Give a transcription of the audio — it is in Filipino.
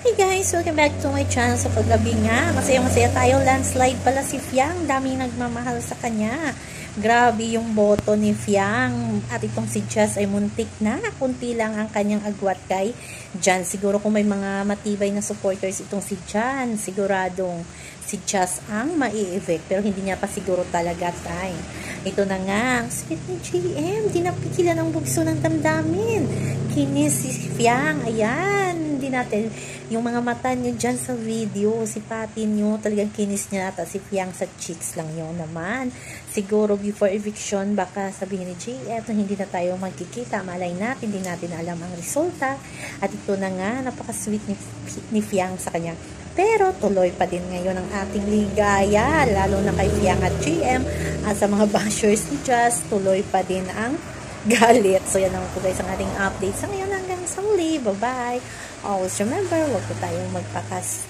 Hey guys! Welcome back to my channel. Sa paggabi nga, masaya-masaya tayo. Landslide pala si Fiang. Daming nagmamahal sa kanya. Grabe yung boto ni Fiang. At itong si Jazz ay muntik na. Kunti lang ang kanyang agwat kay Jan. Siguro kung may mga matibay na supporters itong si Jan, siguradong si Jazz ang mai-evict. Pero hindi niya pa siguro talaga time. Ito na nga, ang sweet ni GM. Di napigilan ang bugso ng damdamin. Kinis si Fiang. Ayan. Hindi natin yung mga mata niyo dyan sa video, si pati niyo, talagang kinis niya nata si Fiang sa cheeks lang yun naman. Siguro before eviction, baka sabihin ni GF na hindi na tayo magkikita, malay natin, hindi natin alam ang resulta. At ito na nga, napaka-sweet ni Fiang sa kanya. Pero tuloy pa din ngayon ang ating ligaya, lalo na kay Fiang at GM, at sa mga bashers ni Jazz, tuloy pa din ang galit. So yan naman po guys ang ating update sa ngayon, hanggang sa muli. Bye bye. Always remember, huwag po tayong magpakas